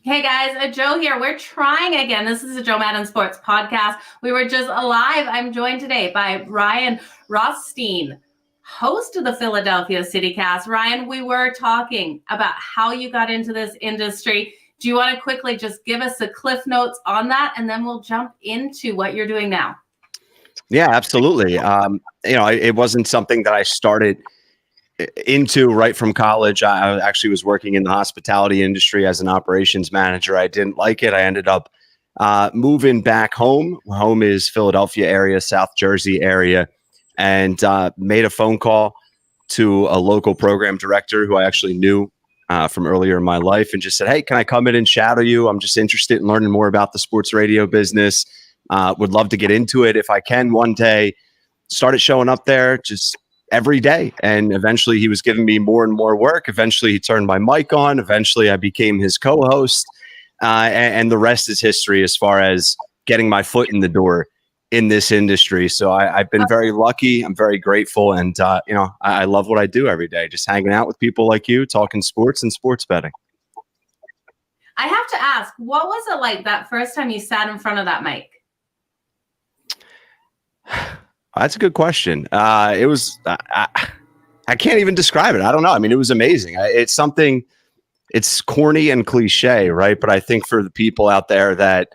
Hey guys, Joe here. We're trying again. This is a Joe Madden Sports podcast. We were just live. I'm joined today by Ryan Rothstein, host of the Philadelphia CityCast. Ryan, we were talking about how you got into this industry. Do you want to quickly just give us a cliff notes on that, and then we'll jump into what you're doing now? Yeah, absolutely. It wasn't something that I started into right from college. I actually was working in the hospitality industry as an operations manager. I didn't like it. I ended up moving back home. Home is Philadelphia area, South Jersey area, and made a phone call to a local program director who I actually knew from earlier in my life and just said, "Hey, can I come in and shadow you? I'm just interested in learning more about the sports radio business. Would love to get into it if I can one day." Started showing up there just every day. And eventually he was giving me more and more work. Eventually he turned my mic on. Eventually I became his co-host. And the rest is history as far as getting my foot in the door in this industry. So I've been very lucky. I'm very grateful. And, I love what I do every day, just hanging out with people like you, talking sports and sports betting. I have to ask, what was it like that first time you sat in front of that mic? That's a good question. It was, I can't even describe it. I don't know. I mean, it was amazing. It's something, it's corny and cliche, right? But I think for the people out there that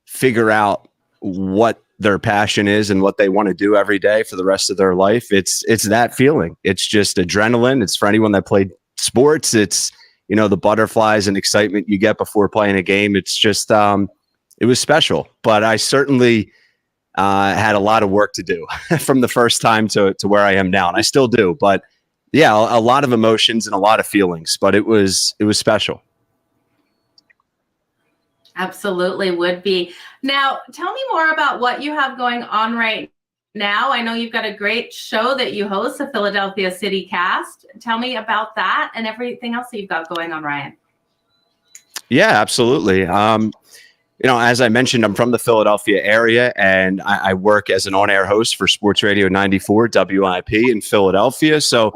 figure out what their passion is and what they want to do every day for the rest of their life, it's that feeling. It's just adrenaline. It's for anyone that played sports. It's, the butterflies and excitement you get before playing a game. It's just, it was special. But I certainly had a lot of work to do from the first time to where I am now. And I still do, but yeah, a lot of emotions and a lot of feelings, but it was special. Absolutely would be. Now, tell me more about what you have going on right now. I know you've got a great show that you host, the Philadelphia CityCast. Tell me about that and everything else that you've got going on, Ryan. Yeah, absolutely. As I mentioned, I'm from the Philadelphia area, and I work as an on-air host for Sports Radio 94 WIP in Philadelphia. So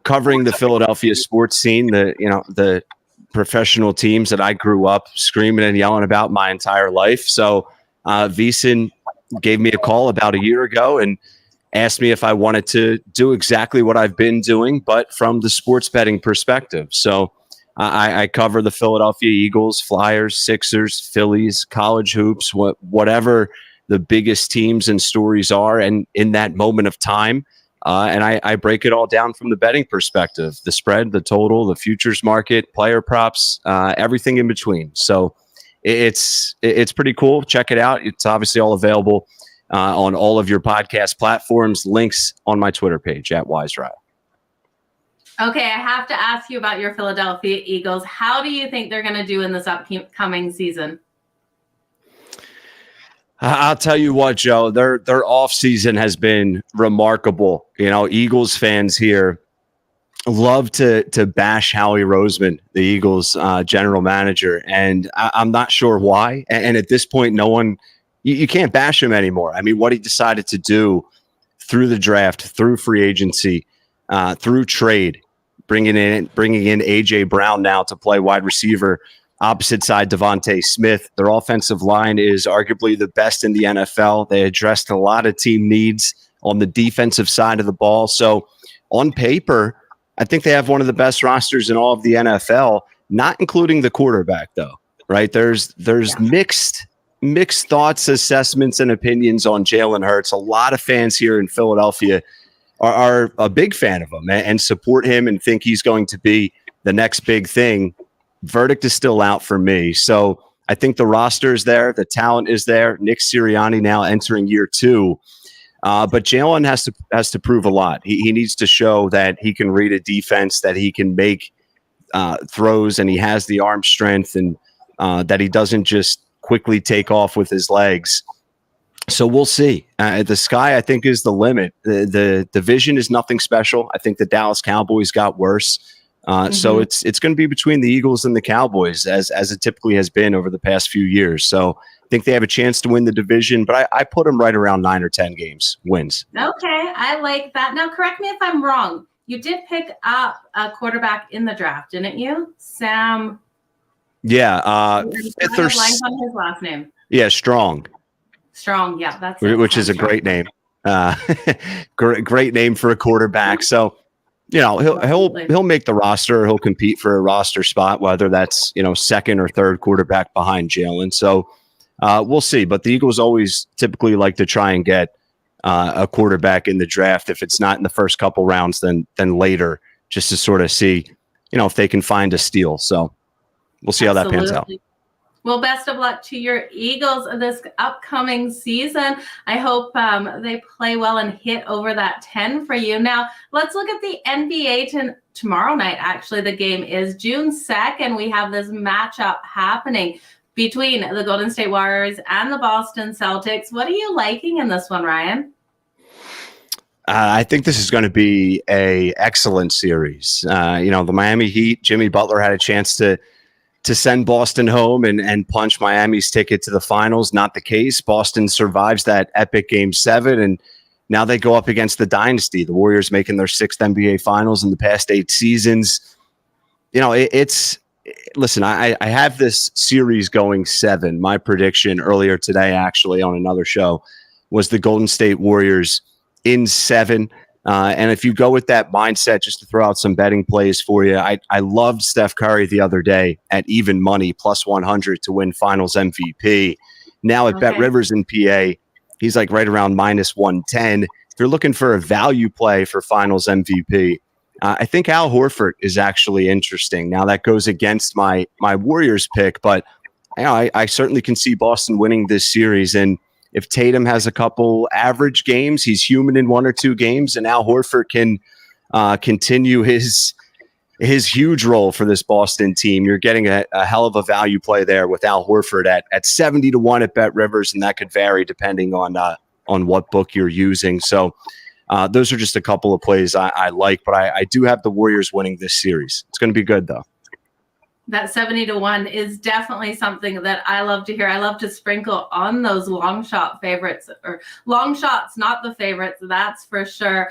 covering the Philadelphia sports scene, the professional teams that I grew up screaming and yelling about my entire life. So VSiN gave me a call about a year ago and asked me if I wanted to do exactly what I've been doing, but from the sports betting perspective. So I cover the Philadelphia Eagles, Flyers, Sixers, Phillies, college hoops, whatever the biggest teams and stories are, and in that moment of time. And I break it all down from the betting perspective, the spread, the total, the futures market, player props, everything in between. So it's pretty cool. Check it out. It's obviously all available on all of your podcast platforms. Links on my Twitter page at WiseRye. Okay, I have to ask you about your Philadelphia Eagles. How do you think they're going to do in this upcoming season? I'll tell you what, Joe, their off season has been remarkable. Eagles fans here love to bash Howie Roseman, the Eagles general manager, and I'm not sure why. And at this point, no one, you can't bash him anymore. I mean, what he decided to do through the draft, through free agency, through trade, bringing in AJ Brown now to play wide receiver. Opposite side, Devontae Smith. Their offensive line is arguably the best in the NFL. They addressed a lot of team needs on the defensive side of the ball. So on paper, I think they have one of the best rosters in all of the NFL, not including the quarterback, though, right? There's mixed thoughts, assessments, and opinions on Jalen Hurts. A lot of fans here in Philadelphia are a big fan of him and support him and think he's going to be the next big thing. Verdict is still out for me. So I think the roster is there. The talent is there. Nick Sirianni now entering year 2. But Jalen has to prove a lot. He needs to show that he can read a defense, that he can make throws, and he has the arm strength, and that he doesn't just quickly take off with his legs. So we'll see. The sky, I think, is the limit. The division is nothing special. I think the Dallas Cowboys got worse. So it's going to be between the Eagles and the Cowboys, as it typically has been over the past few years. So I think they have a chance to win the division, but I put them right around 9 or 10 games wins. Okay, I like that. Now, correct me if I'm wrong. You did pick up a quarterback in the draft, didn't you? Sam Yeah, I'm fifth drawing or a blank on his last name. yeah, Strong, Strong, yeah, that's it. which Sam is a Strong. great name. Uh, great name for a quarterback. So Absolutely. he'll make the roster. He'll compete for a roster spot, whether that's second or third quarterback behind Jalen. So we'll see. But the Eagles always typically like to try and get a quarterback in the draft. If it's not in the first couple rounds, then later, just to sort of see if they can find a steal. So we'll see how that pans out. Absolutely. Well, best of luck to your Eagles this upcoming season. I hope they play well and hit over that 10 for you. Now, let's look at the NBA tomorrow night. Actually, the game is June 2nd. We have this matchup happening between the Golden State Warriors and the Boston Celtics. What are you liking in this one, Ryan? I think this is going to be a excellent series. The Miami Heat, Jimmy Butler had a chance to send Boston home and punch Miami's ticket to the finals. Not the case. Boston survives that epic Game 7, and now they go up against the dynasty. The Warriors making their 6th NBA Finals in the past 8 seasons. Listen, I have this series going 7. My prediction earlier today, actually, on another show, was the Golden State Warriors in 7. And if you go with that mindset, just to throw out some betting plays for you, I loved Steph Curry the other day at even money, plus 100 to win Finals MVP. Now at Bet Rivers in PA, he's like right around minus 110. If you're looking for a value play for Finals MVP, I think Al Horford is actually interesting. Now that goes against my Warriors pick, but I certainly can see Boston winning this series. And if Tatum has a couple average games, he's human in 1 or 2 games, and Al Horford can continue his huge role for this Boston team. You're getting a hell of a value play there with Al Horford at 70 to 1 at Bet Rivers, and that could vary depending on what book you're using. So those are just a couple of plays I like, but I do have the Warriors winning this series. It's going to be good, though. That 70 to 1 is definitely something that I love to hear. I love to sprinkle on those long shot favorites, or long shots, not the favorites. That's for sure.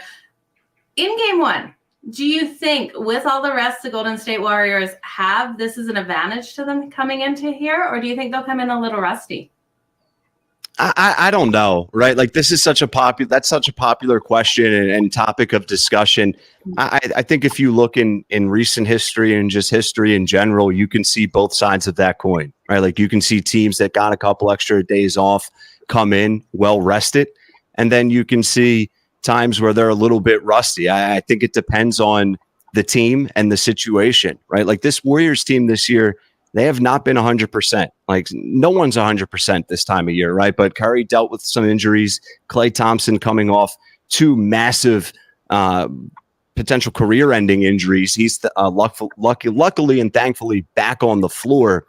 In game 1, do you think with all the rest the Golden State Warriors have, this is an advantage to them coming into here, or do you think they'll come in a little rusty? I don't know, right? Like this is such a popular question and topic of discussion. I think if you look in recent history and just history in general, you can see both sides of that coin, right? Like you can see teams that got a couple extra days off come in well rested, and then you can see times where they're a little bit rusty. I think it depends on the team and the situation, right? Like this Warriors team this year, they have not been 100%. Like no one's 100% this time of year, right? But Curry dealt with some injuries. Klay Thompson coming off 2 massive potential career-ending injuries. He's luckily and thankfully back on the floor.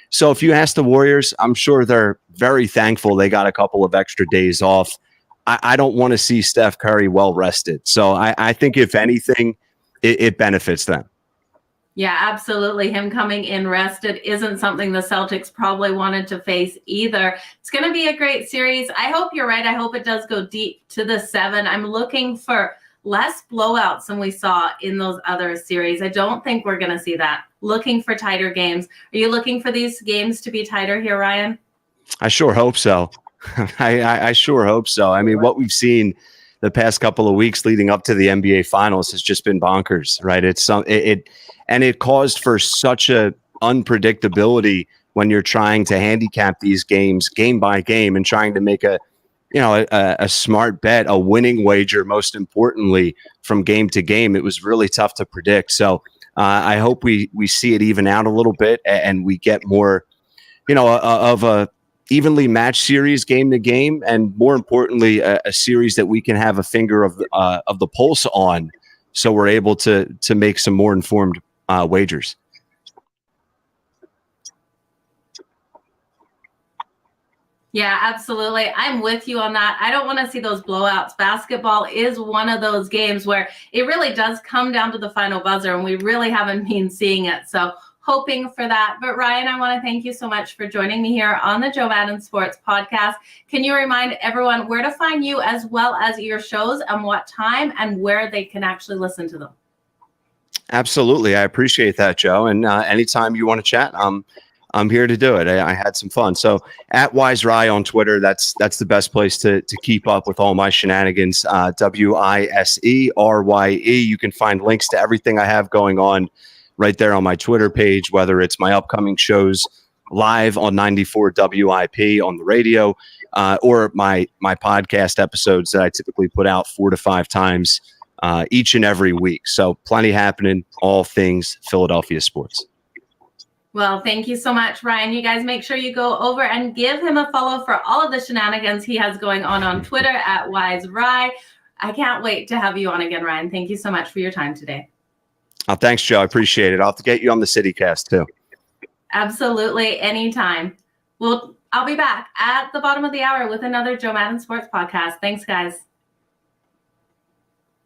So if you ask the Warriors, I'm sure they're very thankful they got a couple of extra days off. I don't want to see Steph Curry well rested. So I think if anything, it benefits them. Yeah, absolutely. Him coming in rested isn't something the Celtics probably wanted to face either. It's going to be a great series. I hope you're right. I hope it does go deep to the 7. I'm looking for less blowouts than we saw in those other series. I don't think we're going to see that. Looking for tighter games. Are you looking for these games to be tighter here, Ryan? I sure hope so. I sure hope so. I mean, what we've seen the past couple of weeks leading up to the NBA Finals has just been bonkers, right? It caused for such a unpredictability when you're trying to handicap these games game by game and trying to make a smart bet, a winning wager, most importantly, from game to game. It was really tough to predict. So I hope we see it even out a little bit and we get more, of a evenly matched series game to game, and more importantly, a series that we can have a finger of the pulse on, so we're able to make some more informed wagers. Yeah, absolutely. I'm with you on that. I don't want to see those blowouts. Basketball is one of those games where it really does come down to the final buzzer, and we really haven't been seeing it. So hoping for that. But Ryan, I want to thank you so much for joining me here on the Joe Madden Sports Podcast. Can you remind everyone where to find you, as well as your shows, and what time and where they can actually listen to them? Absolutely. I appreciate that, Joe. And anytime you want to chat, I'm here to do it. I had some fun. So at Wise Rye on Twitter, that's the best place to keep up with all my shenanigans. WISERYE. You can find links to everything I have going on right there on my Twitter page, whether it's my upcoming shows live on 94 WIP on the radio, or my podcast episodes that I typically put out 4 to 5 times each and every week. So plenty happening, all things Philadelphia sports. Well, thank you so much, Ryan. You guys make sure you go over and give him a follow for all of the shenanigans he has going on Twitter at Wise Rye. I can't wait to have you on again, Ryan. Thank you so much for your time today. Oh, thanks, Joe. I appreciate it. I'll have to get you on the CityCast too. Absolutely. Anytime. I'll be back at the bottom of the hour with another Joe Madden Sports podcast. Thanks, guys.